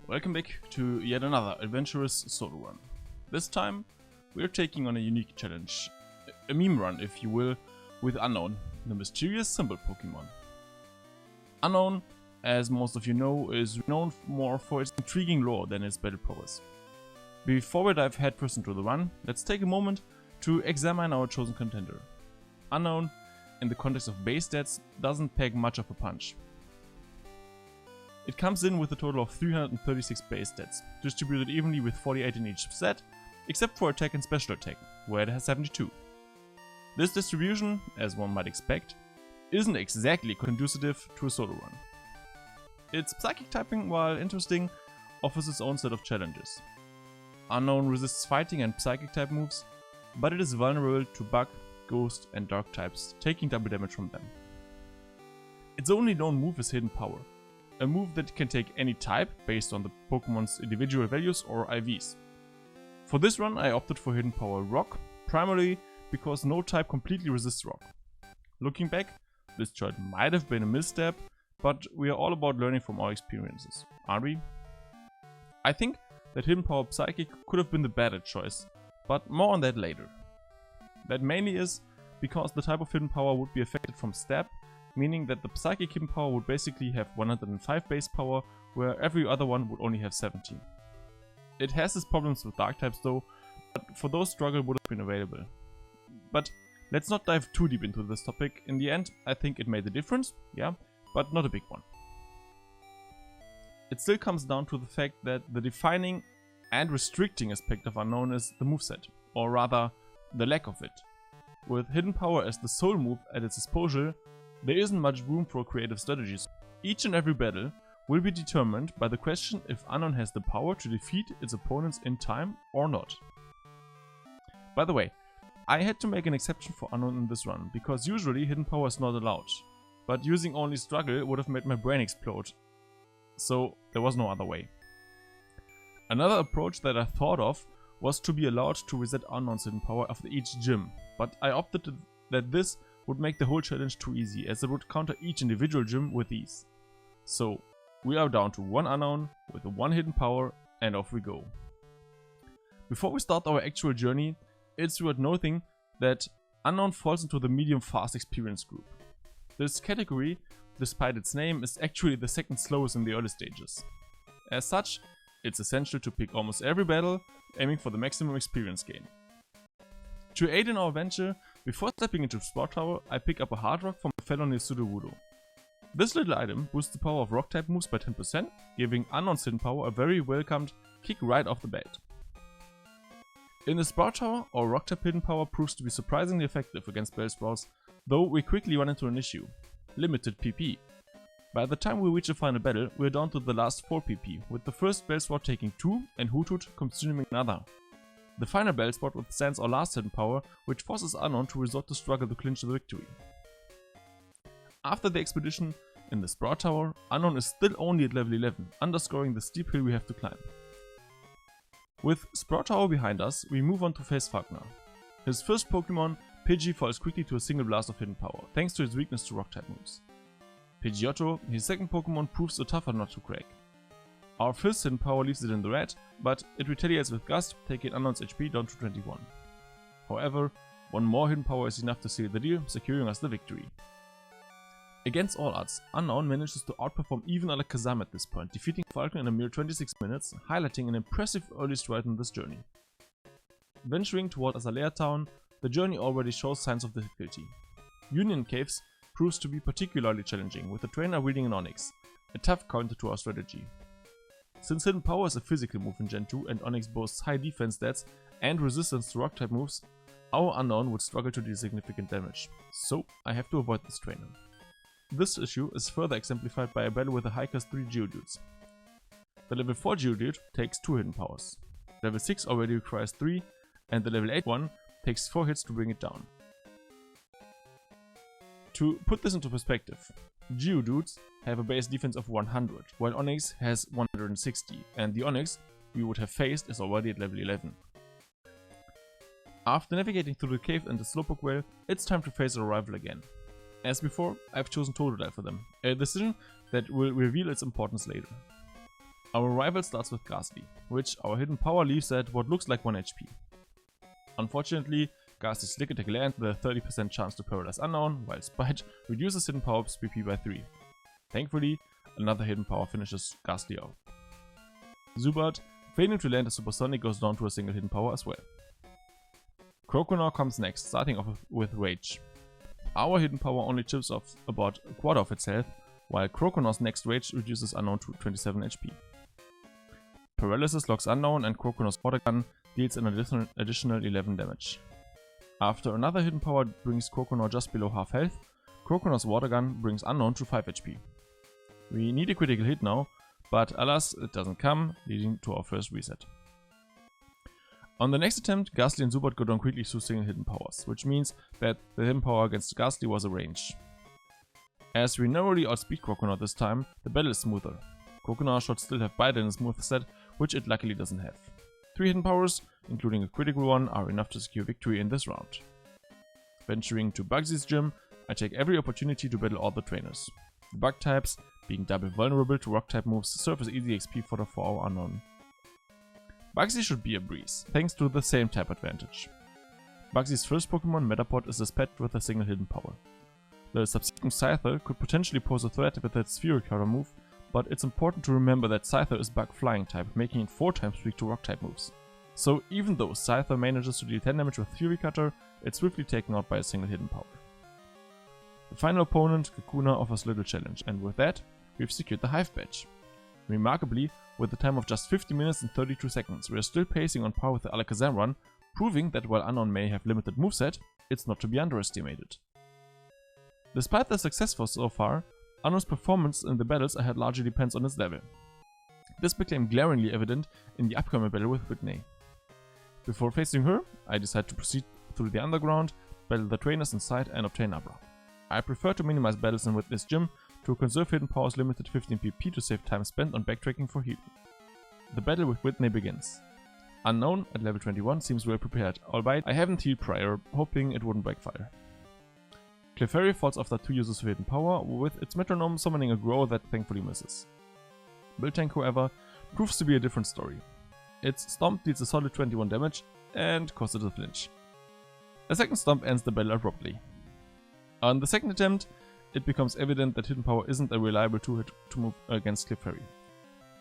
Welcome back to yet another adventurous solo run. This time we're taking on a unique challenge, a meme run if you will, with Unown, the mysterious symbol Pokemon. Unown, as most of you know, is known more for its intriguing lore than its battle prowess. Before we dive headfirst into the run, let's take a moment to examine our chosen contender. Unown, in the context of base stats, doesn't pack much of a punch. It comes in with a total of 336 base stats, distributed evenly with 48 in each set, except for attack and special attack, where it has 72. This distribution, as one might expect, isn't exactly conducive to a solo run. Its psychic typing, while interesting, offers its own set of challenges. Unown resists fighting and psychic type moves, but it is vulnerable to bug, ghost and dark types, taking double damage from them. Its only known move is Hidden Power, a move that can take any type based on the Pokemon's individual values or IVs. For this run I opted for Hidden Power Rock, primarily because no type completely resists Rock. Looking back, this choice might have been a misstep, but we are all about learning from our experiences, aren't we? I think that Hidden Power Psychic could have been the better choice, but more on that later. That mainly is because the type of Hidden Power would be affected from Stab, meaning that the Psychic Hidden Power would basically have 105 base power, where every other one would only have 17. It has its problems with Dark types though, but for those struggle would have been available. But let's not dive too deep into this topic. In the end, I think it made a difference, yeah, but not a big one. It still comes down to the fact that the defining and restricting aspect of Unown is the moveset, or rather, the lack of it. With Hidden Power as the sole move at its disposal, there isn't much room for creative strategies. Each and every battle will be determined by the question if Unown has the power to defeat its opponents in time or not. By the way, I had to make an exception for Unown in this run, because usually Hidden Power is not allowed, but using only Struggle would have made my brain explode, so there was no other way. Another approach that I thought of was to be allowed to reset Unown's Hidden Power after each gym, but I opted that this would make the whole challenge too easy, as it would counter each individual gym with ease. So we are down to one Unown with one Hidden Power, and off we go. Before we start our actual journey, it's worth noting that Unown falls into the medium fast experience group. This category, despite its name, is actually the second slowest in the early stages. As such, it's essential to pick almost every battle, aiming for the maximum experience gain. To aid in our venture, before stepping into Sport Tower, I pick up a Hard Rock from a fellow near Sudowoodo. This little item boosts the power of Rock type moves by 10%, giving Unown's Hidden Power a very welcomed kick right off the bat. In the Sport Tower, our Rock type Hidden Power proves to be surprisingly effective against Bellsprouts, though we quickly run into an issue: limited PP. By the time we reach the final battle, we are down to the last 4 PP, with the first Bellsprout taking 2 and Hoothoot consuming another. The final Bellsprout withstands our last Hidden Power, which forces Unown to resort to struggle to clinch the victory. After the expedition in the Sprout Tower, Unown is still only at level 11, underscoring the steep hill we have to climb. With Sprout Tower behind us, we move on to face Falkner. His first Pokemon, Pidgey, falls quickly to a single blast of Hidden Power, thanks to his weakness to Rock type moves. Pidgeotto, his second Pokemon, proves a tougher nut to crack. Our first Hidden Power leaves it in the red, but it retaliates with Gust, taking Unown's HP down to 21. However, one more Hidden Power is enough to seal the deal, securing us the victory. Against all odds, Unown manages to outperform even Alakazam at this point, defeating Falkner in a mere 26 minutes, highlighting an impressive early stride in this journey. Venturing toward Azalea Town, the journey already shows signs of difficulty. Union Caves proves to be particularly challenging, with the trainer wielding an Onix, a tough counter to our strategy. Since Hidden Power is a physical move in Gen 2 and Onix boasts high defense stats and resistance to Rock type moves, our Unown would struggle to deal significant damage, so I have to avoid this trainer. This issue is further exemplified by a battle with the Hikers 3 Geodudes. The level 4 Geodude takes 2 Hidden Powers, level 6 already requires 3, and the level 8 one takes 4 hits to bring it down. To put this into perspective, Geodudes have a base defense of 100, while Onix has 160, and the Onix we would have faced is already at level 11. After navigating through the cave and the Slowpoke well, it's time to face our rival again. As before, I've chosen Totodile for them, a decision that will reveal its importance later. Our rival starts with Ghastly, which our hidden power leaves at what looks like 1 HP. Unfortunately, Ghastly's Lick Attack lands with a 30% chance to paralyze Unown, while Spite reduces hidden power's PP by 3. Thankfully, another hidden power finishes Ghastly off. Zubat, failing to land a Supersonic, goes down to a single hidden power as well. Croconaw comes next, starting off with Rage. Our hidden power only chips off about a quarter of its health, while Croconaw's next Rage reduces Unown to 27 HP. Paralysis locks Unown, and Croconaw's Water Gun deals an additional 11 damage. After another hidden power brings Croconaw just below half health, Croconaw's Water Gun brings Unown to 5 HP. We need a critical hit now, but alas, it doesn't come, leading to our first reset. On the next attempt, Ghastly and Zubat go down quickly through single hidden powers, which means that the hidden power against Ghastly was a range. As we narrowly outspeed Croconaw this time, the battle is smoother. Croconaw should still have Bite in his moveset, which it luckily doesn't have. 3 hidden powers, including a critical one, are enough to secure victory in this round. Venturing to Bugsy's gym, I take every opportunity to battle all the trainers. The bug types, being double vulnerable to rock type moves, serve as easy XP fodder for our Unown. Bugsy should be a breeze, thanks to the same type advantage. Bugsy's first Pokemon, Metapod, is dispatched with a single hidden power. The subsequent Scyther could potentially pose a threat with its Fury Cutter move, but it's important to remember that Scyther is Bug Flying type, making it 4 times weak to rock type moves. So even though Scyther manages to deal 10 damage with Fury Cutter, it's swiftly taken out by a single hidden power. The final opponent, Kakuna, offers little challenge, and with that, we've secured the Hive Badge. Remarkably, with a time of just 50 minutes and 32 seconds, we are still pacing on par with the Alakazam run, proving that while Unown may have limited moveset, it's not to be underestimated. Despite the success so far, Unown's performance in the battles ahead largely depends on its level. This became glaringly evident in the upcoming battle with Whitney. Before facing her, I decide to proceed through the underground, battle the trainers inside, and obtain Abra. I prefer to minimize battles in Whitney's gym to conserve hidden powers limited 15 PP to save time spent on backtracking for healing. The battle with Whitney begins. Unown, at level 21, seems well prepared, albeit I haven't healed prior, hoping it wouldn't backfire. Clefairy falls after 2 uses of hidden power, with its metronome summoning a grow that thankfully misses. Miltank, however, proves to be a different story. Its stomp deals a solid 21 damage and causes a flinch. A second stomp ends the battle abruptly. On the second attempt, it becomes evident that hidden power isn't a reliable two-hit to move against Clefairy.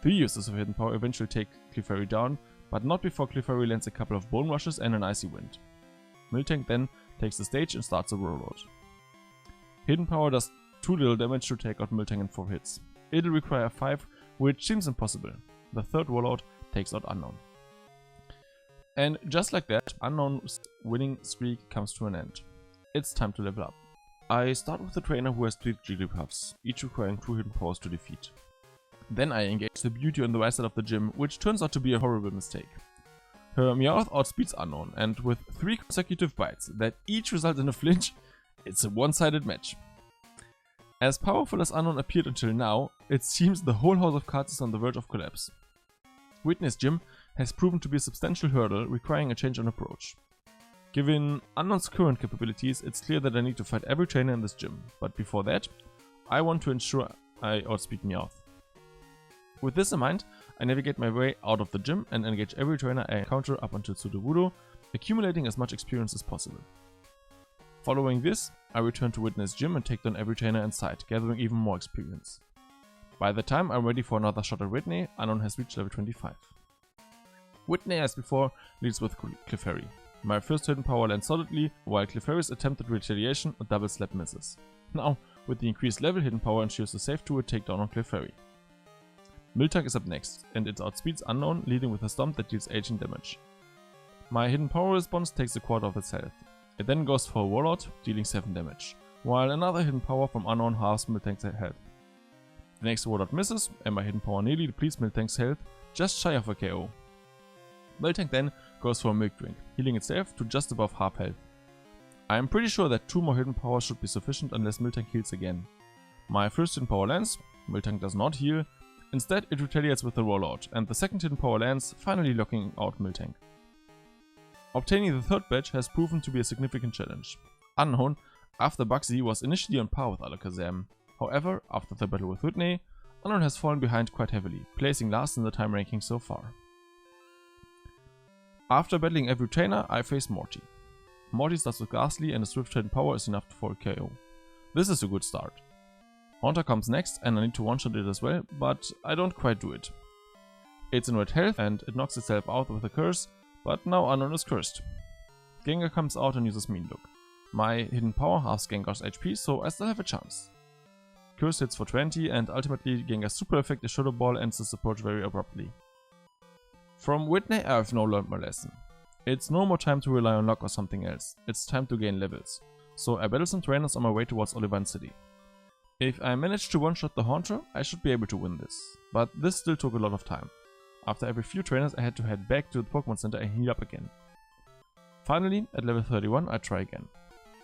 3 uses of hidden power eventually take Clefairy down, but not before Clefairy lands a couple of bone rushes and an icy wind. Miltank then takes the stage and starts a rollout. Hidden power does too little damage to take out Miltank in 4 hits. It'll require 5, which seems impossible. The third rollout takes out Unown. And just like that, Unown's winning streak comes to an end. It's time to level up. I start with a trainer who has 3 Jigglypuffs, each requiring 2 hidden powers to defeat. Then I engage the beauty on the right side of the gym, which turns out to be a horrible mistake. Her Meowth outspeeds Unown, and with 3 consecutive bites that each result in a flinch, it's a one-sided match. As powerful as Unown appeared until now, it seems the whole house of cards is on the verge of collapse. Whitney's gym has proven to be a substantial hurdle, requiring a change in approach. Given Unown's current capabilities, it's clear that I need to fight every trainer in this gym, but before that, I want to ensure I outspeed Meowth. With this in mind, I navigate my way out of the gym and engage every trainer I encounter up until Sudowoodo, accumulating as much experience as possible. Following this, I return to Whitney's gym and take down every trainer inside, gathering even more experience. By the time I'm ready for another shot at Whitney, Unown has reached level 25. Whitney, as before, leads with Clefairy. My first hidden power lands solidly, while Clefairy's attempted retaliation, a double slap, misses. Now, with the increased level, hidden power ensures a safe 2-hit takedown on Clefairy. Miltank is up next, and it outspeeds Unown, leading with a stomp that deals 18 damage. My hidden power response takes a quarter of its health. It then goes for a rollout, dealing 7 damage, while another hidden power from Unown halves Miltank's health. The next rollout misses, and my hidden power nearly depletes Miltank's health, just shy of a KO. Miltank then goes for a milk drink, healing itself to just above half health. I am pretty sure that 2 more hidden powers should be sufficient unless Miltank heals again. My first hidden power lands, Miltank does not heal, instead it retaliates with a rollout, and the second hidden power lands, finally locking out Miltank. Obtaining the third badge has proven to be a significant challenge. Unown, after Bugsy, was initially on par with Alakazam. However, after the battle with Whitney, Unown has fallen behind quite heavily, placing last in the time ranking so far. After battling every trainer, I face Morty. Morty starts with Ghastly and a swift hidden power is enough for a KO. This is a good start. Haunter comes next and I need to one-shot it as well, but I don't quite do it. It's in red health and it knocks itself out with a curse, but now Unown is cursed. Gengar comes out and uses Mean Look. My hidden power halves Gengar's HP, so I still have a chance. Curse hits for 20 and ultimately Gengar's super effect is Shadow Ball ends this approach very abruptly. From Whitney I have now learned my lesson. It's no more time to rely on luck or something else, it's time to gain levels. So I battle some trainers on my way towards Olivine City. If I manage to one-shot the Haunter, I should be able to win this, but this still took a lot of time. After every few trainers I had to head back to the Pokemon Center and heal up again. Finally, at level 31 I try again.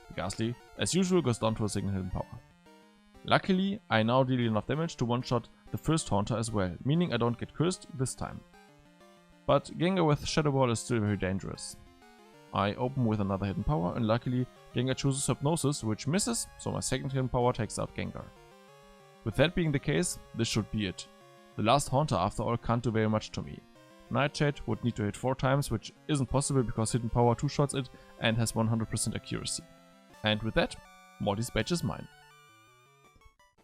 The Ghastly, as usual, goes down to a single hidden power. Luckily, I now deal enough damage to one-shot the first Haunter as well, meaning I don't get cursed this time. But Gengar with Shadow Ball is still very dangerous. I open with another hidden power and luckily Gengar chooses Hypnosis, which misses, so my second hidden power takes out Gengar. With that being the case, this should be it. The last Haunter after all can't do very much to me. Nightshade would need to hit 4 times, which isn't possible because hidden power 2-shots it and has 100% accuracy. And with that, Morty's badge is mine.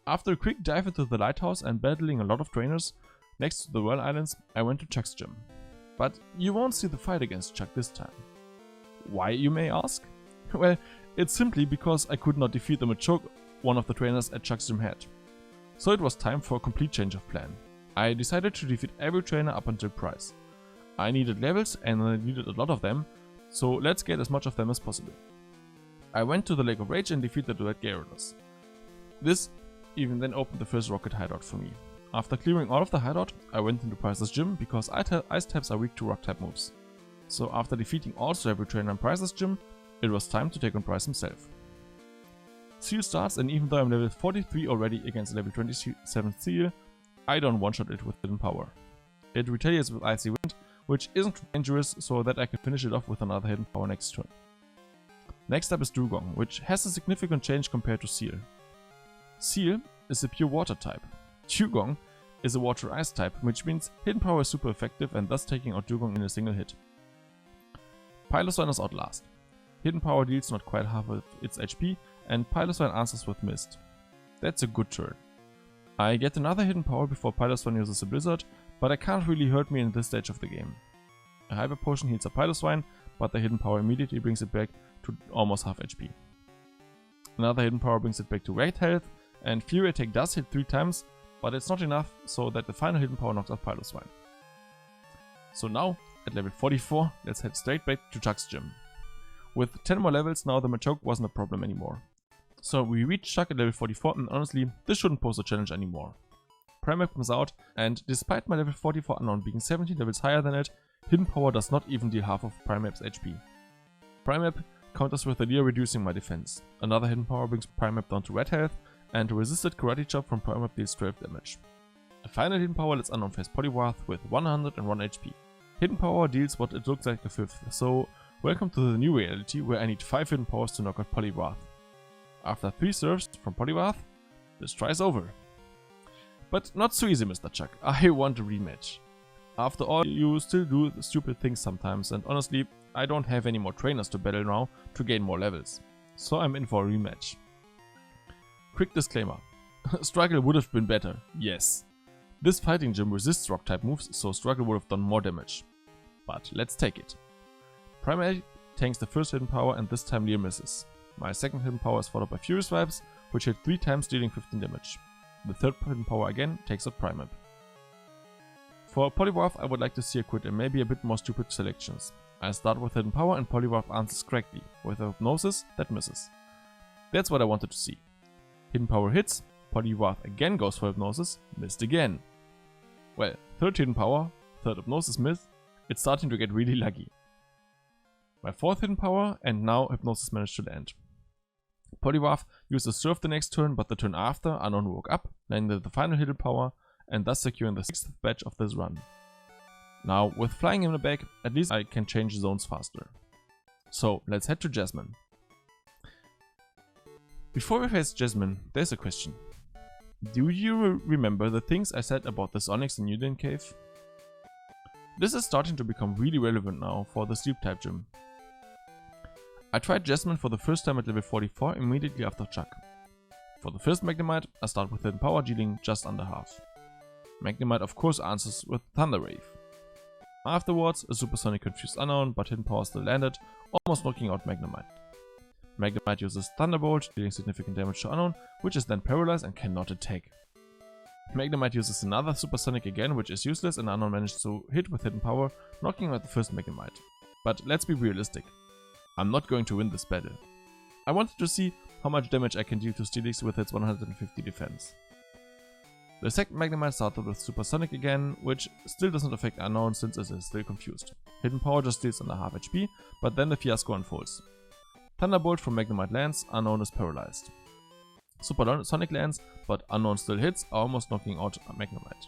After a quick dive into the lighthouse and battling a lot of trainers next to the Whirl Islands, I went to Chuck's gym. But you won't see the fight against Chuck this time. Why, you may ask? Well, it's simply because I could not defeat the Machoke one of the trainers at Chuck's gym had. So it was time for a complete change of plan. I decided to defeat every trainer up until Price. I needed levels and I needed a lot of them, so let's get as much of them as possible. I went to the Lake of Rage and defeated the Red Gyarados. This even then opened the first Rocket hideout for me. After clearing all of the hideout, I went into Price's gym because Ice types are weak to Rock type moves. So after defeating also every trainer in Price's gym, it was time to take on Price himself. Seal starts and even though I'm level 43 already against level 27 Seal, I don't one-shot it with hidden power. It retaliates with Icy Wind, which isn't dangerous so that I can finish it off with another hidden power next turn. Next up is Dugong, which has a significant change compared to Seal. Seal is a pure water type. Dugong is a water ice type, which means hidden power is super effective and thus taking out Dugong in a single hit. Piloswine is out last. Hidden power deals not quite half of its HP and Piloswine answers with Mist. That's a good turn. I get another hidden power before Piloswine uses a Blizzard, but it can't really hurt me in this stage of the game. A Hyper Potion heals a Piloswine, but the hidden power immediately brings it back to almost half HP. Another hidden power brings it back to red health, and Fury Attack does hit 3 times, but it's not enough so that the final hidden power knocks out Piloswine. So now, at level 44, let's head straight back to Chuck's gym. With 10 more levels now the Machoke wasn't a problem anymore. So we reach Chuck at level 44 and honestly, this shouldn't pose a challenge anymore. Primeape comes out and despite my level 44 Unown being 17 levels higher than it, hidden power does not even deal half of Primeape's HP. Primeape counters with a Leer reducing my defense. Another hidden power brings Primeape down to red health and a resisted Karate Chop from Primeape deals 12 damage. A final hidden power lets Unown face Poliwrath with 101 HP. Hidden power deals what it looks like a 5th, so welcome to the new reality where I need 5 hidden powers to knock out Poliwrath. After 3 serves from Poliwrath, this try is over. But not so easy, Mr. Chuck. I want a rematch. After all, you still do stupid things sometimes, and honestly, I don't have any more trainers to battle now to gain more levels. So I'm in for a rematch. Quick disclaimer. Struggle would have been better, yes. This fighting gym resists rock type moves, so Struggle would have done more damage. But let's take it. Primeape tanks the first hidden power and this time Leer misses. My second hidden power is followed by Furious Vibes, which hit 3 times dealing 15 damage. The third hidden power again takes out Primeape. For Poliwrath I would like to see a crit and maybe a bit more stupid selections. I start with hidden power and Poliwrath answers correctly, with a Hypnosis that misses. That's what I wanted to see. Hidden power hits, Poliwrath again goes for Hypnosis, missed again. Well, third hidden power, third Hypnosis miss, it's starting to get really lucky. My fourth hidden power and now Hypnosis managed to land. Poliwrath used a Surf the next turn, but the turn after Unown woke up, landed the final hidden power and thus securing the 6th badge of this run. Now with flying in the back, at least I can change zones faster. So let's head to Jasmine. Before we face Jasmine, there's a question. Do you remember the things I said about the Sonics in Unown Cave? This is starting to become really relevant now for the Sleep type gym. I tried Jasmine for the first time at level 44 immediately after Chuck. For the first Magnemite, I start with Hidden Power dealing just under half. Magnemite of course answers with Thunder Wave. Afterwards, a Supersonic confused Unown, but Hidden Power still landed, almost knocking out Magnemite. Magnemite uses Thunderbolt, dealing significant damage to Unown, which is then paralyzed and cannot attack. Magnemite uses another Supersonic again, which is useless, and Unown managed to hit with Hidden Power, knocking out the first Magnemite. But let's be realistic. I'm not going to win this battle. I wanted to see how much damage I can deal to Steelix with its 150 defense. The second Magnemite started with Supersonic again, which still doesn't affect Unown since it is still confused. Hidden Power just deals under half HP, but then the fiasco unfolds. Thunderbolt from Magnemite lands, Unown is paralyzed. Supersonic lands, but Unown still hits, almost knocking out Magnemite.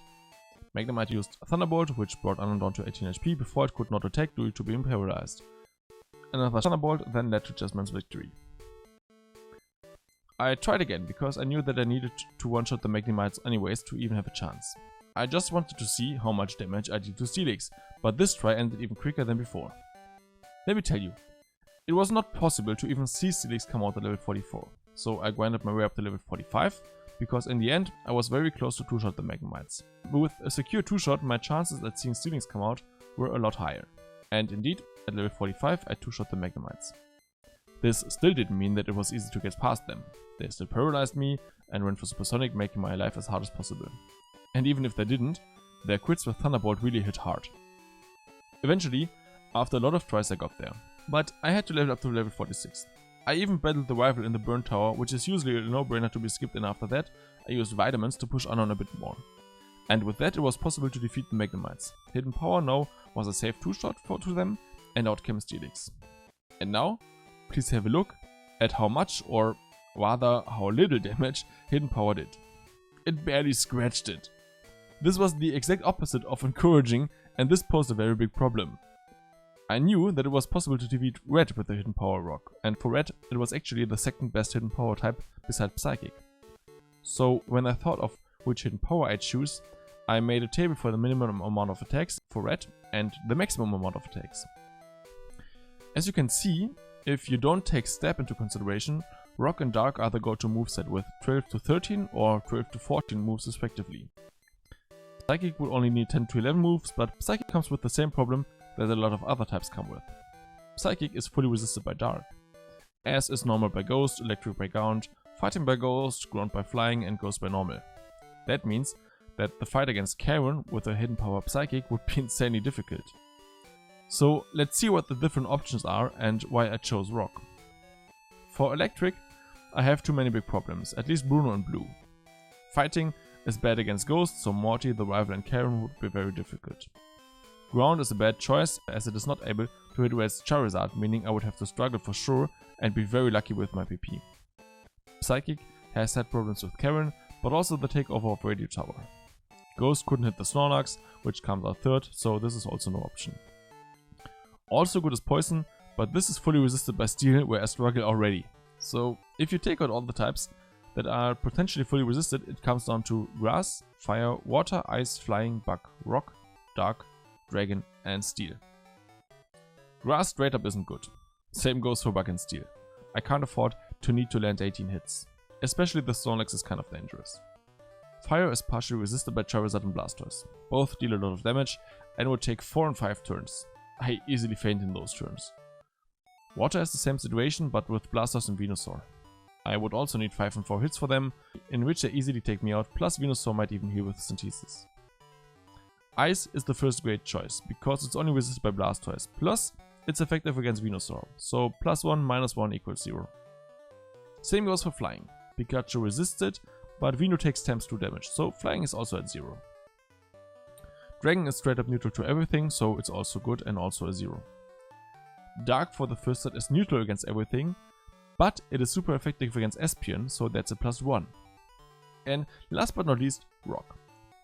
Magnemite used Thunderbolt, which brought Unown down to 18 HP before it could not attack due to being paralyzed. Another Thunderbolt then led to Jasmine's victory. I tried again, because I knew that I needed to one-shot the Magnemites anyways to even have a chance. I just wanted to see how much damage I deal to Steelix, but this try ended even quicker than before. Let me tell you, it was not possible to even see Steelix come out at level 44, so I grinded my way up to level 45, because in the end I was very close to two-shot the Magnemites. But with a secure two-shot, my chances at seeing Steelix come out were a lot higher. And indeed, at level 45 I two-shot the Magnemites. This still didn't mean that it was easy to get past them. They still paralyzed me and ran for Supersonic, making my life as hard as possible. And even if they didn't, their crits with Thunderbolt really hit hard. Eventually, after a lot of tries I got there, but I had to level up to level 46. I even battled the rival in the Burn Tower, which is usually a no-brainer to be skipped, and after that I used Vitamins to push Unown a bit more. And with that it was possible to defeat the Magnemites. Hidden Power now was a safe two-shot to them, and out came Steelix. And now, please have a look at how much, or rather how little damage Hidden Power did. It barely scratched it. This was the exact opposite of encouraging, and this posed a very big problem. I knew that it was possible to defeat Red with the Hidden Power Rock, and for Red it was actually the second best Hidden Power type beside Psychic. So when I thought of which Hidden Power I'd choose, I made a table for the minimum amount of attacks for Red and the maximum amount of attacks. As you can see, if you don't take Stab into consideration, Rock and Dark are the go-to moveset with 12 to 13 or 12 to 14 moves respectively. Psychic would only need 10 to 11 moves, but Psychic comes with the same problem that a lot of other types come with. Psychic is fully resisted by Dark, as is Normal by Ghost, Electric by Ground, Fighting by Ghost, Ground by Flying, and Ghost by Normal. That means that the fight against Karen with a Hidden Power Psychic would be insanely difficult. So let's see what the different options are and why I chose Rock. For Electric, I have too many big problems, at least Bruno and Blue. Fighting is bad against Ghost, so Morty, the rival, and Karen would be very difficult. Ground is a bad choice, as it is not able to hit Red's Charizard, meaning I would have to struggle for sure and be very lucky with my PP. Psychic has had problems with Karen, but also the takeover of Radio Tower. Ghost couldn't hit the Snorlax, which comes out third, so this is also no option. Also good is Poison, but this is fully resisted by Steel, where I struggle already. So if you take out all the types that are potentially fully resisted, it comes down to Grass, Fire, Water, Ice, Flying, Bug, Rock, Dark, Dragon and Steel. Grass straight up isn't good. Same goes for Bug and Steel. I can't afford to need to land 18 hits. Especially the Snorlax is kind of dangerous. Fire is partially resisted by Charizard and Blastoise. Both deal a lot of damage and would take 4 and 5 turns. I easily faint in those turns. Water is the same situation, but with Blastoise and Venusaur. I would also need 5 and 4 hits for them, in which they easily take me out, plus Venusaur might even heal with Synthesis. Ice is the first great choice, because it's only resisted by Blastoise, plus it's effective against Venusaur, so +1 -1 equals 0. Same goes for Flying. Pikachu resists it, but Venu takes ×2 damage, so Flying is also at 0. Dragon is straight up neutral to everything, so it's also good and also a 0. Dark for the first set is neutral against everything, but it is super effective against Espion, so that's a +1. And last but not least, Rock.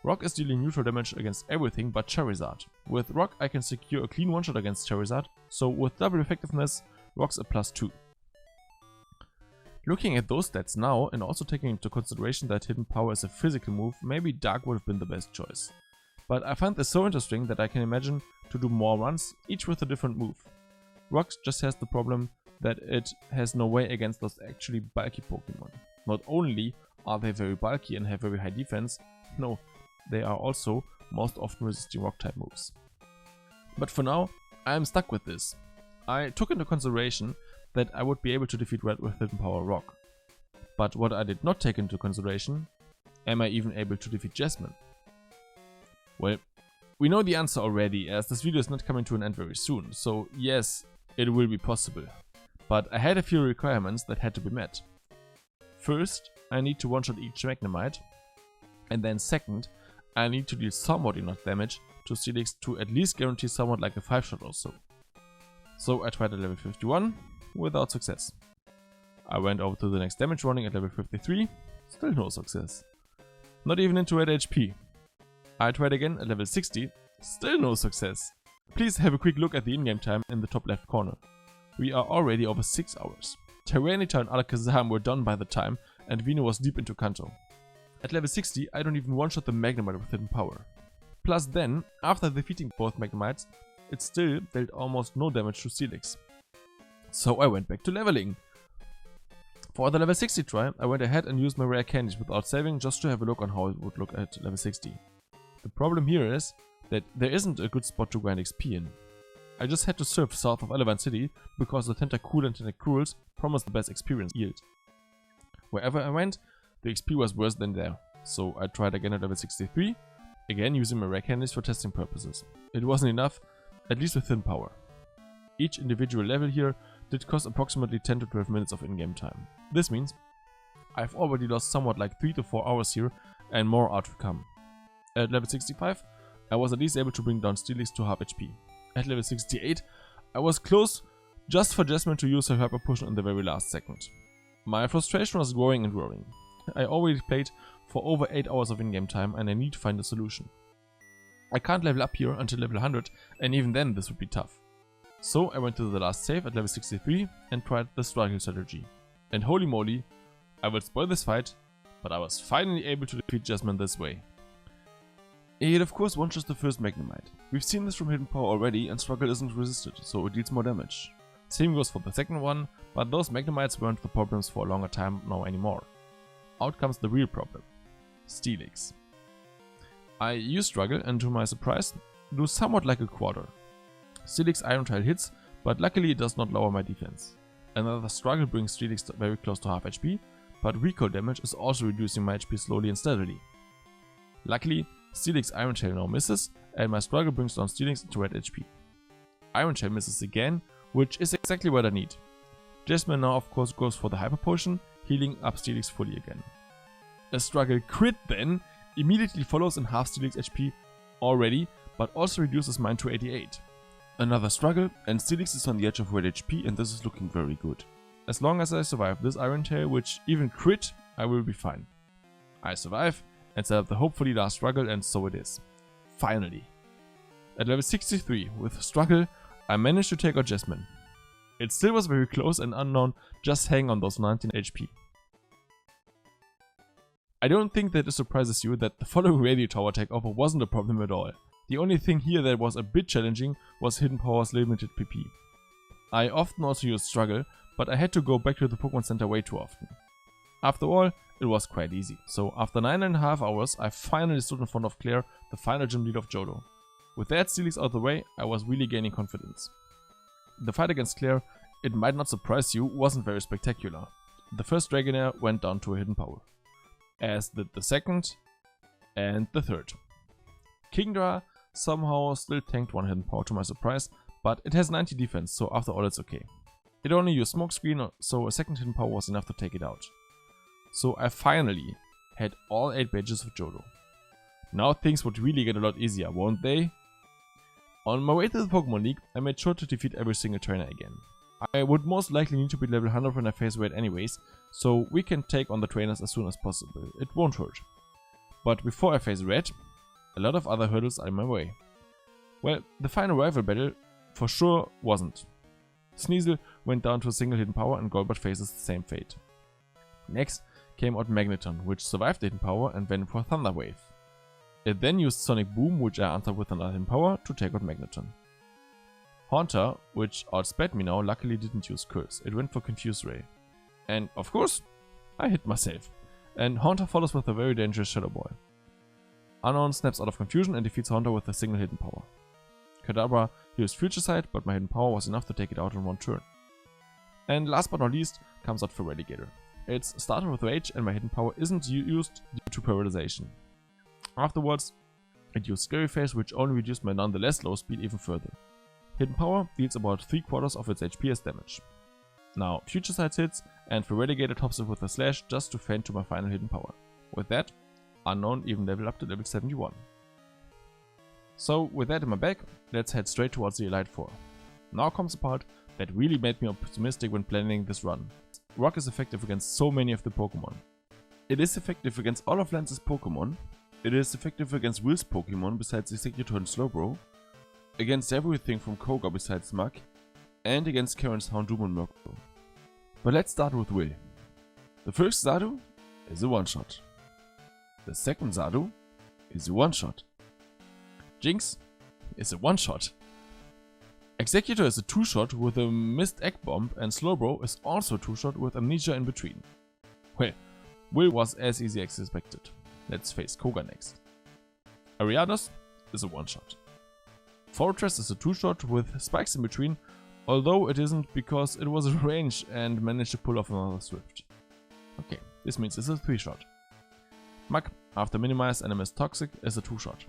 Rock is dealing neutral damage against everything but Charizard. With Rock I can secure a clean one-shot against Charizard, so with double effectiveness, Rock's a +2. Looking at those stats now, and also taking into consideration that Hidden Power is a physical move, maybe Dark would have been the best choice. But I find this so interesting that I can imagine to do more runs, each with a different move. Rock just has the problem that it has no way against those actually bulky Pokemon. Not only are they very bulky and have very high defense, no, they are also most often resisting Rock type moves. But for now, I am stuck with this. I took into consideration that I would be able to defeat Red with Hidden Power Rock. But what I did not take into consideration, am I even able to defeat Jasmine? Well, we know the answer already, as this video is not coming to an end very soon, so yes, it will be possible. But I had a few requirements that had to be met. First, I need to one-shot each Magnemite, and then second, I need to deal somewhat enough damage to Steelix to at least guarantee somewhat like a 5-shot or so. So I tried at level 51, without success. I went over to the next damage running at level 53, still no success. Not even into red HP. I tried again at level 60, still no success. Please have a quick look at the in-game time in the top left corner. We are already over 6 hours. Tyranitar and Alakazam were done by the time, and Vino was deep into Kanto. At level 60, I don't even one-shot the Magnemite with Hidden Power. Plus then, after defeating both Magnemites, it still dealt almost no damage to Steelix. So I went back to leveling. For the level 60 try, I went ahead and used my rare candies without saving just to have a look on how it would look at level 60. The problem here is that there isn't a good spot to grind XP in. I just had to surf south of Elevant City because the Tentacool and Tentacruels promised the best experience yield. Wherever I went, the XP was worse than there, so I tried again at level 63, again using my rare candies for testing purposes. It wasn't enough, at least with Hidden Power. Each individual level here did cost approximately 10 to 12 minutes of in-game time. This means I've already lost somewhat like 3 to 4 hours here and more are to come. At level 65, I was at least able to bring down Steelix to half HP. At level 68, I was close just for Jasmine to use her Hyper Potion in the very last second. My frustration was growing and growing. I already played for over 8 hours of in-game time and I need to find a solution. I can't level up here until level 100 and even then this would be tough. So I went to the last save at level 63 and tried the struggle strategy. And holy moly, I will spoil this fight, but I was finally able to defeat Jasmine this way. It of course one-shots the first Magnemite. We've seen this from Hidden Power already and struggle isn't resisted, so it deals more damage. Same goes for the second one, but those Magnemites weren't the problems for a longer time now anymore. Out comes the real problem. Steelix. I use struggle and to my surprise, do somewhat like a quarter. Steelix Iron Tail hits, but luckily it does not lower my defense. Another struggle brings Steelix very close to half HP, but recoil damage is also reducing my HP slowly and steadily. Luckily, Steelix Iron Tail now misses, and my struggle brings down Steelix into red HP. Iron Tail misses again, which is exactly what I need. Jasmine now of course goes for the Hyper Potion, healing up Steelix fully again. A struggle crit then immediately follows in half Steelix HP already, but also reduces mine to 88. Another struggle, and Steelix is on the edge of red HP and this is looking very good. As long as I survive this Iron Tail, which even crit, I will be fine. I survive and set up the hopefully last struggle, and so it is. Finally. At level 63, with struggle, I managed to take out Jasmine. It still was very close and Unown just hang on those 19 HP. I don't think that it surprises you that the following Radio Tower takeover wasn't a problem at all. The only thing here that was a bit challenging was Hidden Power's limited PP. I often also used struggle, but I had to go back to the Pokemon Center way too often. After all, it was quite easy, so after 9.5 hours I finally stood in front of Claire, the final gym leader of Johto. With that Steelix out of the way, I was really gaining confidence. The fight against Claire, it might not surprise you, wasn't very spectacular. The first Dragonair went down to a Hidden Power, as did the second and the third. Kingdra somehow still tanked one Hidden Power to my surprise, but it has 90 defense, so after all it's okay. It only used Smokescreen, so a second Hidden Power was enough to take it out. So I finally had all 8 badges of Johto. Now things would really get a lot easier, won't they? On my way to the Pokemon League, I made sure to defeat every single trainer again. I would most likely need to be level 100 when I face Red anyways, so we can take on the trainers as soon as possible, it won't hurt. But before I face Red, a lot of other hurdles are in my way. Well, the final rival battle for sure wasn't. Sneasel went down to a single Hidden Power and Golbat faces the same fate. Next came out Magneton, which survived the hidden power and went for Thunder Wave. It then used Sonic Boom, which I answered with another hidden power, to take out Magneton. Haunter, which outsped me now, luckily didn't use Curse. It went for Confuse Ray. And of course, I hit myself. And Haunter follows with a very dangerous Shadow Ball. Unown snaps out of confusion and defeats Haunter with a single hidden power. Kadabra used Future Sight, but my hidden power was enough to take it out in one turn. And last but not least comes out Feraligatr. It's started with Rage and my hidden power isn't used due to paralyzation. Afterwards, it used Scary Face, which only reduced my nonetheless low speed even further. Hidden power deals about 3/4 of its HP as damage. Now Future Sight hits and Feraligatr tops it with a slash just to feint to my final hidden power. With that, Unown even leveled up to level 71. So with that in my bag, let's head straight towards the Elite Four. Now comes the part that really made me optimistic when planning this run. Rock is effective against so many of the Pokemon. It is effective against all of Lance's Pokemon. It is effective against Will's Pokemon besides Exeggutor and Slowbro, against everything from Koga besides Muk, and against Karen's Houndoom and Murkrow. But let's start with Will. The first Zardu is a one-shot. The second Zardu is a one-shot. Jinx is a one-shot. Exeggutor is a two-shot with a missed Egg Bomb, and Slowbro is also a two-shot with Amnesia in between. Well, Will was as easy as expected. Let's face Koga next. Ariados is a one-shot. Fortress is a two-shot with spikes in between, although it isn't because it was a range and managed to pull off another Swift. Okay, this means it's a three-shot. Muk, after Minimize and MS Toxic, is a two-shot.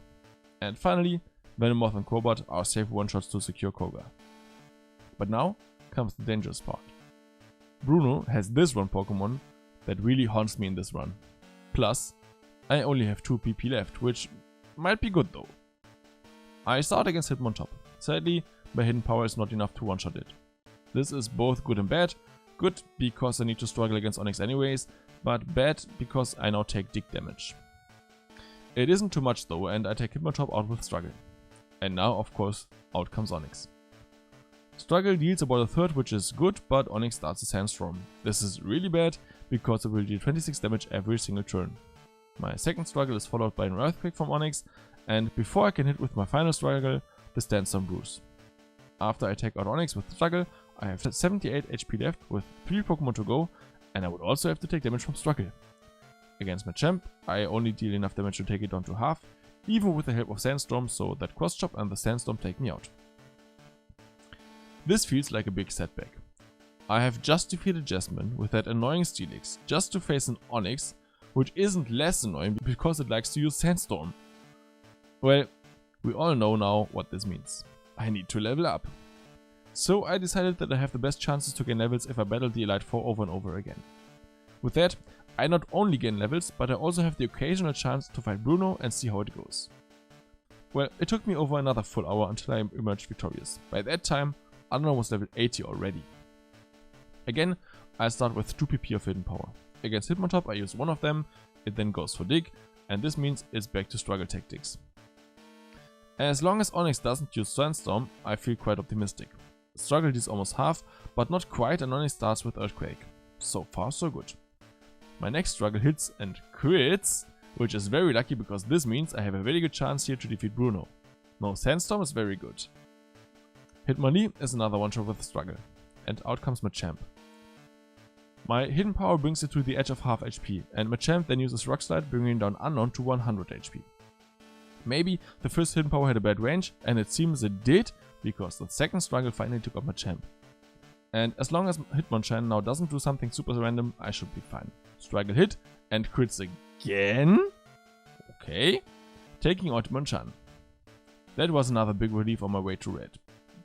And finally, Venomoth and Crobat are safe one-shots to secure Koga. But now comes the dangerous part. Bruno has this one Pokemon that really haunts me in this run. Plus, I only have 2 PP left, which might be good though. I start against Hitmontop. Sadly, my hidden power is not enough to one-shot it. This is both good and bad. Good because I need to struggle against Onix anyways, but bad because I now take dig damage. It isn't too much though, and I take Hitmontop out with Struggle. And now, of course, out comes Onix. Struggle deals about a third, which is good, but Onix starts a Sandstorm. This is really bad because it will deal 26 damage every single turn. My second Struggle is followed by an Earthquake from Onix, and before I can hit with my final Struggle, the Sandstorm brews. After I take out Onix with Struggle, I have 78 HP left with 3 Pokemon to go, and I would also have to take damage from Struggle. Against Machamp, I only deal enough damage to take it down to half, even with the help of Sandstorm, so that Cross Chop and the Sandstorm take me out. This feels like a big setback. I have just defeated Jasmine with that annoying Steelix, just to face an Onix, which isn't less annoying because it likes to use Sandstorm. Well, we all know now what this means. I need to level up. So I decided that I have the best chances to gain levels if I battle the Elite Four over and over again. With that, I not only gain levels, but I also have the occasional chance to fight Bruno and see how it goes. Well, it took me over another full hour until I emerged victorious. By that time, Unown was level 80 already. Again, I start with 2 PP of hidden power. Against Hitmontop I use one of them, it then goes for dig, and this means it's back to struggle tactics. As long as Onix doesn't use Sandstorm, I feel quite optimistic. Struggle is almost half, but not quite, and Onix starts with Earthquake. So far so good. My next Struggle hits and crits, which is very lucky because this means I have a very good chance here to defeat Bruno. No Sandstorm is very good. Hitmonlee is another one-shot with Struggle, and out comes Machamp. My hidden power brings it to the edge of half HP, and Machamp then uses Rock Slide, bringing down Unown to 100 HP. Maybe the first hidden power had a bad range, and it seems it did, because the second Struggle finally took out Machamp. And as long as Hitmonchan now doesn't do something super random, I should be fine. Struggle hit, and crits again? Okay. Taking out Hitmonchan. That was another big relief on my way to red.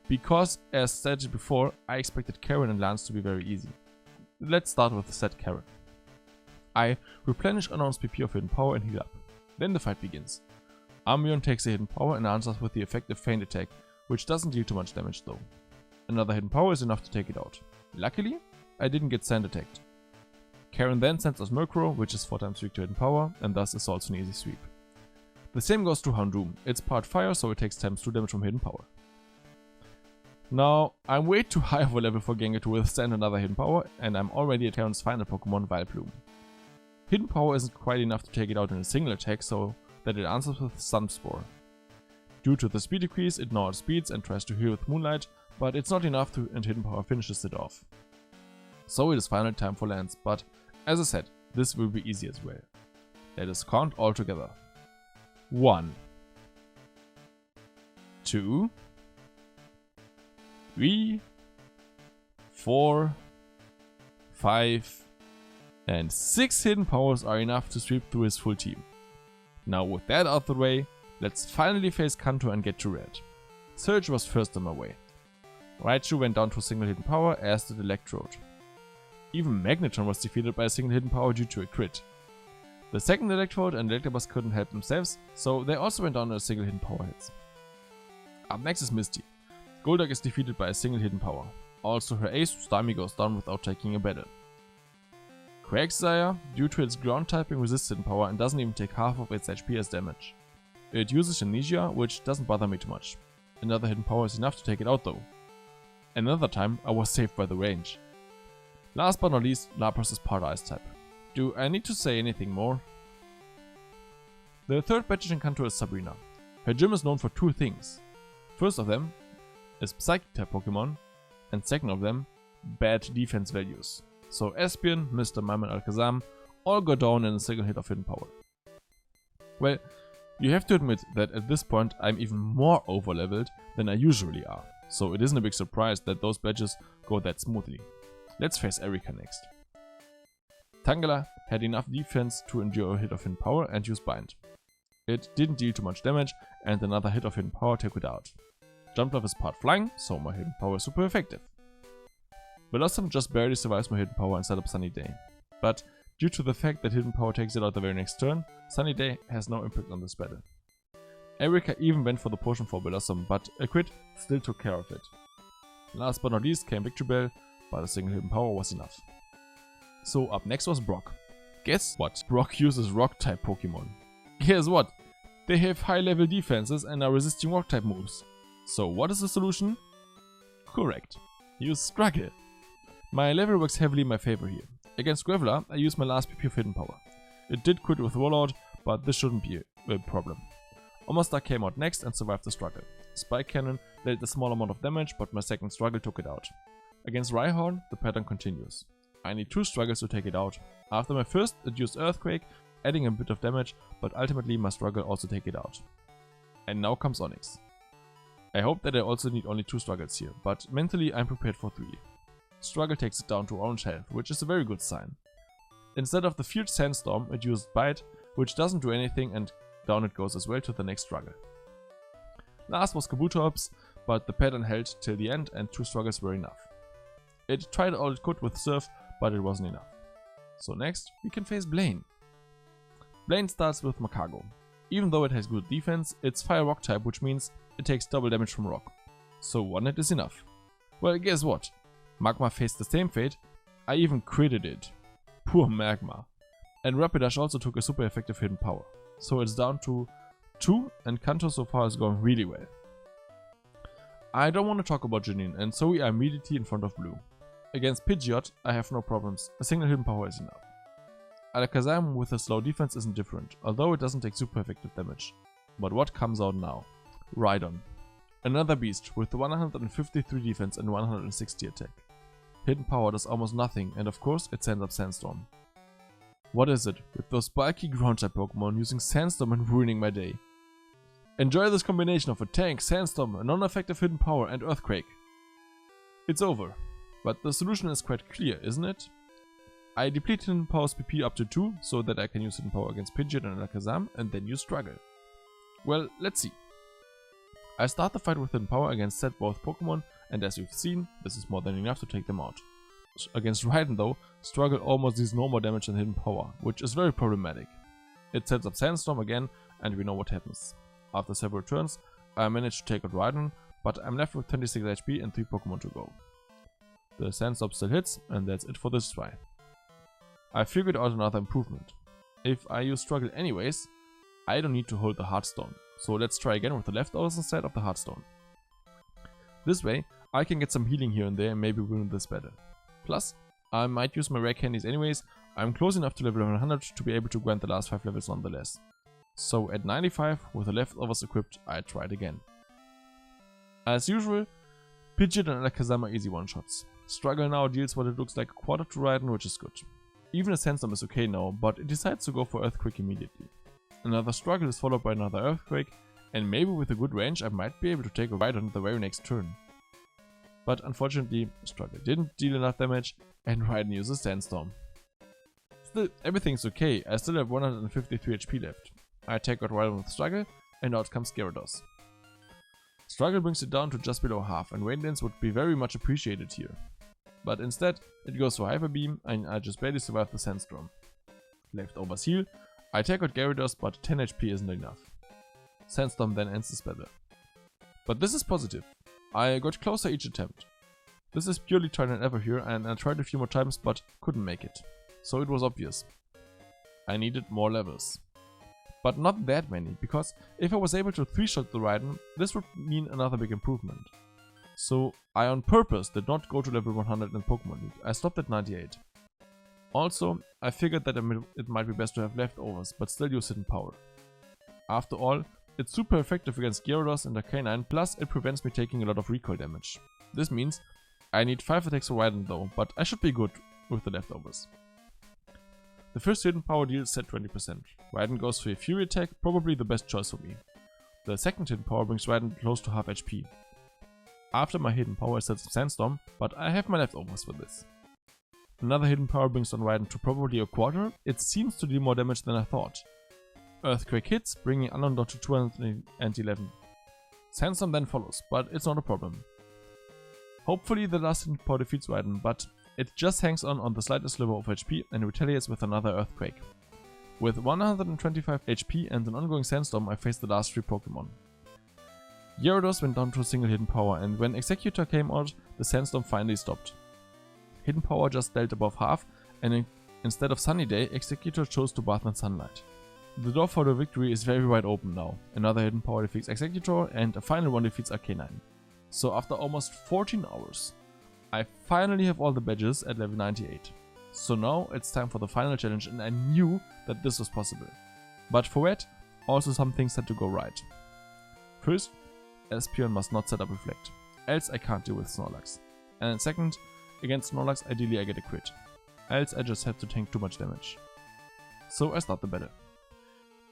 Because, as said before, I expected Karen and Lance to be very easy. Let's start with the set Karen. I replenish Unown's PP of hidden power and heal up. Then the fight begins. Umbreon takes a hidden power and answers with the effective feint attack, which doesn't deal too much damage though. Another hidden power is enough to take it out. Luckily, I didn't get sand attacked. Karen then sends us Murkrow, which is 4 times weak to hidden power, and thus is also an easy sweep. The same goes to Houndoom. It's part fire, so it takes times 2 damage from hidden power. Now, I'm way too high of a level for Gengar to withstand another hidden power, and I'm already at Karen's final Pokemon, Vileplume. Hidden Power isn't quite enough to take it out in a single attack, so that it answers with Sunspore. Due to the speed decrease, it now outspeeds and tries to heal with Moonlight, but it's not enough to, and Hidden Power finishes it off. So it is finally time for lands, but as I said, this will be easy as well. Let us count all together. 1, 2, 3, 4, 5, and 6 hidden powers are enough to sweep through his full team. Now with that out of the way, let's finally face Kanto and get to red. Surge was first on my way. Raichu went down to a single hidden power, as did Electrode. Even Magnetron was defeated by a single hidden power due to a crit. The second Electrode and Electabuzz couldn't help themselves, so they also went down to a single hidden power hits. Up next is Misty. Golduck is defeated by a single hidden power. Also her ace Starmie goes down without taking a battle. Quagsire, due to its ground typing, resists hidden power and doesn't even take half of its HP as damage. It uses Amnesia, which doesn't bother me too much. Another hidden power is enough to take it out though. Another time I was saved by the range. Last but not least, Lapras is part Ice type. Do I need to say anything more? The third batch in Kanto is Sabrina. Her gym is known for 2 things. First of them is Psychic type Pokemon, and second of them, bad defense values. So Espion, Mr. Mime and Alakazam all go down in a single hit of hidden power. Well, you have to admit that at this point I'm even more overleveled than I usually are, so it isn't a big surprise that those badges go that smoothly. Let's face Erika next. Tangela had enough defense to endure a hit of hidden power and use Bind. It didn't deal too much damage and another hit of hidden power took it out. Jumpluff is part flying, so my hidden power is super effective. Blossom just barely survives my hidden power and set up Sunny Day. But due to the fact that hidden power takes it out the very next turn, Sunny Day has no impact on this battle. Erika even went for the potion for Blossom, but a crit still took care of it. Last but not least came Victory Bell, but a single hidden power was enough. So up next was Brock. Guess what? Brock uses Rock type Pokemon. Guess what? They have high level defenses and are resisting Rock type moves. So what is the solution? Correct. Use Struggle. My level works heavily in my favor here. Against Graveler, I used my last PP of hidden power. It did crit with Warlord, but this shouldn't be a problem. Omastar came out next and survived the struggle. Spike Cannon dealt a small amount of damage, but my second struggle took it out. Against Rhyhorn, the pattern continues. I need 2 struggles to take it out. After my first, it used Earthquake, adding a bit of damage, but ultimately my struggle also take it out. And now comes Onix. I hope that I also need only 2 struggles here, but mentally I'm prepared for 3. Struggle takes it down to orange health, which is a very good sign. Instead of the fierce Sandstorm, it used Bite, which doesn't do anything, and down it goes as well to the next struggle. Last was Kabutops, but the pattern held till the end and 2 struggles were enough. It tried all it could with Surf, but it wasn't enough. So next, we can face Blaine. Blaine starts with Makago. Even though it has good defense, it's Fire Rock type, which means it takes double damage from Rock. So 1 hit is enough. Well, guess what? Magma faced the same fate. I even critted it. Poor Magma. And Rapidash also took a super effective hidden power. So it's down to 2, and Kanto so far is going really well. I don't want to talk about Janine, and so we are immediately in front of Blue. Against Pidgeot, I have no problems. A single hidden power is enough. Alakazam with a slow defense isn't different, although it doesn't take super effective damage. But what comes out now? Rhydon. Another beast with 153 defense and 160 attack. Hidden power does almost nothing, and of course it sends up Sandstorm. What is it with those bulky ground type Pokemon using Sandstorm and ruining my day? Enjoy this combination of a tank, Sandstorm, a non-effective hidden power and Earthquake. It's over. But the solution is quite clear, isn't it? I deplete Hidden Power's PP up to 2, so that I can use Hidden Power against Pidgeot and Alakazam, and then use Struggle. Well, let's see. I start the fight with Hidden Power against said both Pokemon, and as you've seen, this is more than enough to take them out. Against Rhydon though, Struggle almost deals no more damage than Hidden Power, which is very problematic. It sets up Sandstorm again, and we know what happens. After several turns, I manage to take out Rhydon, but I'm left with 26 HP and 3 Pokemon to go. The Sandstorm still hits, and that's it for this try. I figured out another improvement. If I use Struggle anyways, I don't need to hold the Heartstone, so let's try again with the leftovers instead of the Heartstone. This way, I can get some healing here and there and maybe win this battle. Plus, I might use my rare candies anyways, I'm close enough to level 100 to be able to grant the last 5 levels nonetheless. So at 95, with the leftovers equipped, I tried again. As usual, Pidgeot and Alakazam are easy one-shots. Struggle now deals what it looks like a quarter to Raiden, which is good. Even a Sandstorm is okay now, but it decides to go for Earthquake immediately. Another Struggle is followed by another Earthquake, and maybe with a good range I might be able to take a Raiden the very next turn. But unfortunately, Struggle didn't deal enough damage, and Raiden uses Sandstorm. Still, everything's okay, I still have 153 HP left. I take out Raiden with Struggle, and out comes Gyarados. Struggle brings it down to just below half, and Rain Dance would be very much appreciated here. But instead, it goes for Hyper Beam, and I just barely survive the Sandstorm. Leftovers heal, I take out Gyarados, but 10 HP isn't enough. Sandstorm then ends this battle. But this is positive. I got closer each attempt. This is purely trial and error here, and I tried a few more times but couldn't make it. So it was obvious. I needed more levels. But not that many, because if I was able to 3-shot the Raiden, this would mean another big improvement. So I on purpose did not go to level 100 in Pokemon League, I stopped at 98. Also, I figured that it might be best to have leftovers, but still use hidden power. After all, it's super effective against Gyarados and Arcanine, plus it prevents me taking a lot of recoil damage. This means I need 5 attacks for Raiden though, but I should be good with the leftovers. The first hidden power deal is set 20%. Raiden goes for a Fury attack, probably the best choice for me. The second hidden power brings Raiden close to half HP. After my hidden power I set Sandstorm, but I have my leftovers for this. Another hidden power brings on Raiden to probably a quarter. It seems to deal more damage than I thought. Earthquake hits, bringing Unown down to 211. Sandstorm then follows, but it's not a problem. Hopefully the last hidden power defeats Raiden, but it just hangs on the slightest sliver of HP and retaliates with another Earthquake. With 125 HP and an ongoing Sandstorm, I faced the last 3 Pokemon. Gyarados went down to a single hidden power, and when Executor came out, the Sandstorm finally stopped. Hidden power just dealt above half, and instead of Sunny Day, Executor chose to bath in sunlight. The door for the victory is very wide open now. Another hidden power defeats Executor, and a final one defeats Arcanine. So after almost 14 hours, I finally have all the badges at level 98. So now it's time for the final challenge, and I knew that this was possible. But for that, also some things had to go right. First, Espeon must not set up Reflect, else I can't deal with Snorlax. And second, against Snorlax ideally I get a crit, else I just have to tank too much damage. So I start the battle.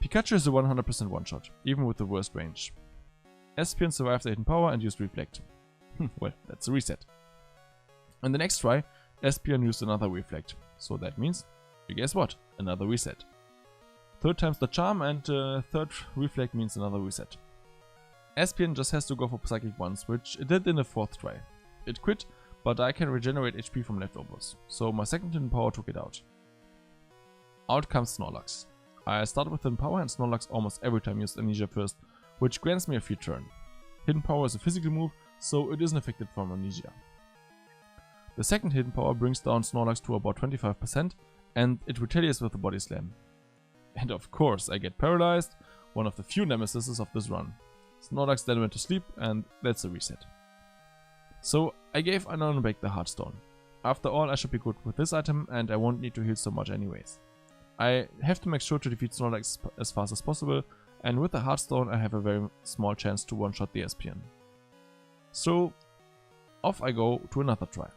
Pikachu is a 100% one-shot, even with the worst range. Espeon survived the hidden power and used Reflect. Well, that's a reset. On the next try, Espeon used another Reflect, so that means, you guess what, another reset. Third time's the charm, and third Reflect means another reset. Espeon just has to go for Psychic once, which it did in the 4th try. It quit, but I can regenerate HP from leftovers, so my second hidden power took it out. Out comes Snorlax. I started with hidden power and Snorlax almost every time used Amnesia first, which grants me a free turn. Hidden power is a physical move, so it isn't affected from Amnesia. The second hidden power brings down Snorlax to about 25%, and it retaliates with a Body Slam. And of course I get paralyzed, one of the few nemesises of this run. Snorlax then went to sleep, and that's a reset. So I gave Unown back the Heartstone. After all, I should be good with this item, and I won't need to heal so much anyways. I have to make sure to defeat Snorlax as fast as possible, and with the Heartstone I have a very small chance to one-shot the Espeon. So off I go to another try.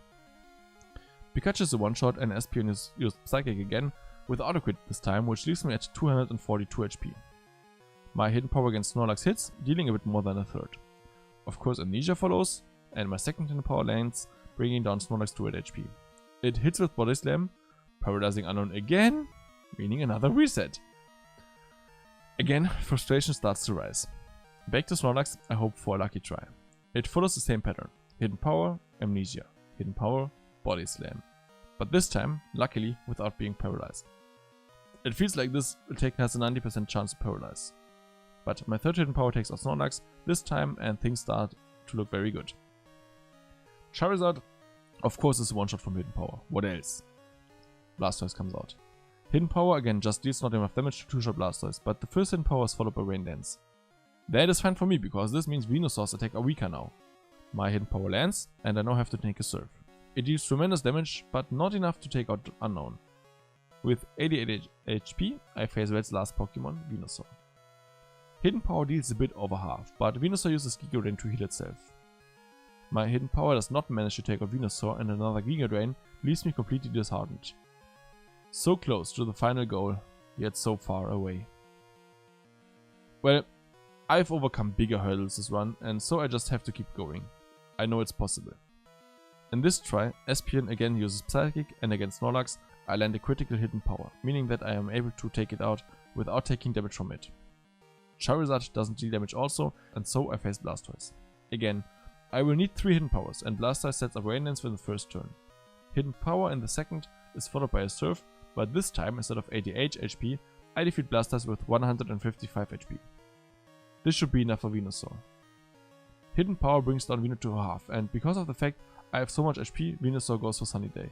Pikachu is a one-shot, and Espeon used Psychic again, with auto crit this time, which leaves me at 242 HP. My hidden power against Snorlax hits, dealing a bit more than a third. Of course Amnesia follows, and my second hidden power lands, bringing down Snorlax to 8 HP. It hits with Body Slam, paralyzing Unown again, meaning another reset. Again, frustration starts to rise. Back to Snorlax, I hope for a lucky try. It follows the same pattern. Hidden power, Amnesia. Hidden power, Body Slam. But this time, luckily, without being paralyzed. It feels like this attack has a 90% chance to paralyze. But my third hidden power takes out Snorlax this time, and things start to look very good. Charizard, of course, is a one-shot from hidden power. What else? Blastoise comes out. Hidden power again just deals not enough damage to 2-shot Blastoise, but the first hidden power is followed by Rain Dance. That is fine for me, because this means Venusaur's attack are weaker now. My hidden power lands, and I now have to take a Surf. It deals tremendous damage, but not enough to take out Unown. With 88 HP, I face Red's last Pokemon, Venusaur. Hidden Power deals a bit over half, but Venusaur uses Giga Drain to heal itself. My Hidden Power does not manage to take out Venusaur, and another Giga Drain leaves me completely disheartened. So close to the final goal, yet so far away. Well, I've overcome bigger hurdles this run, and so I just have to keep going. I know it's possible. In this try, Espion again uses Psychic, and against Snorlax, I land a critical Hidden Power, meaning that I am able to take it out without taking damage from it. Charizard doesn't deal damage also, and so I face Blastoise. Again, I will need 3 Hidden Powers, and Blastoise sets up Rain Dance for the first turn. Hidden Power in the second is followed by a Surf, but this time instead of 88 HP, I defeat Blastoise with 155 HP. This should be enough for Venusaur. Hidden Power brings down Venusaur to half, and because of the fact I have so much HP, Venusaur goes for Sunny Day.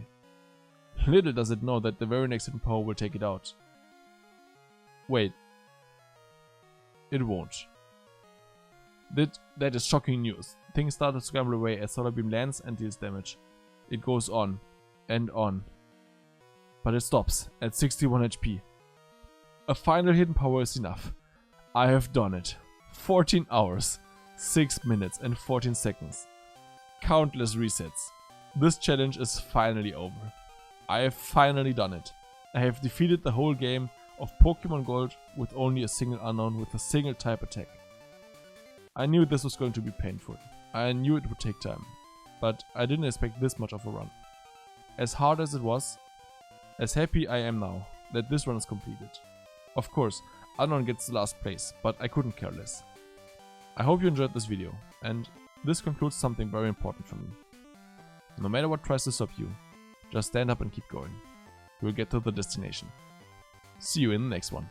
Little does it know that the very next Hidden Power will take it out. Wait. It won't. That is shocking news. Things start to scramble away as Solar Beam lands and deals damage. It goes on and on. But it stops at 61 HP. A final Hidden Power is enough. I have done it. 14 hours, 6 minutes and 14 seconds. Countless resets. This challenge is finally over. I have finally done it. I have defeated the whole game of Pokemon Gold with only a single Unown with a single type attack. I knew this was going to be painful. I knew it would take time. But I didn't expect this much of a run. As hard as it was, as happy I am now that this run is completed. Of course, Unown gets the last place, but I couldn't care less. I hope you enjoyed this video, and this concludes something very important for me. No matter what tries to stop you, just stand up and keep going. You will get to the destination. See you in the next one.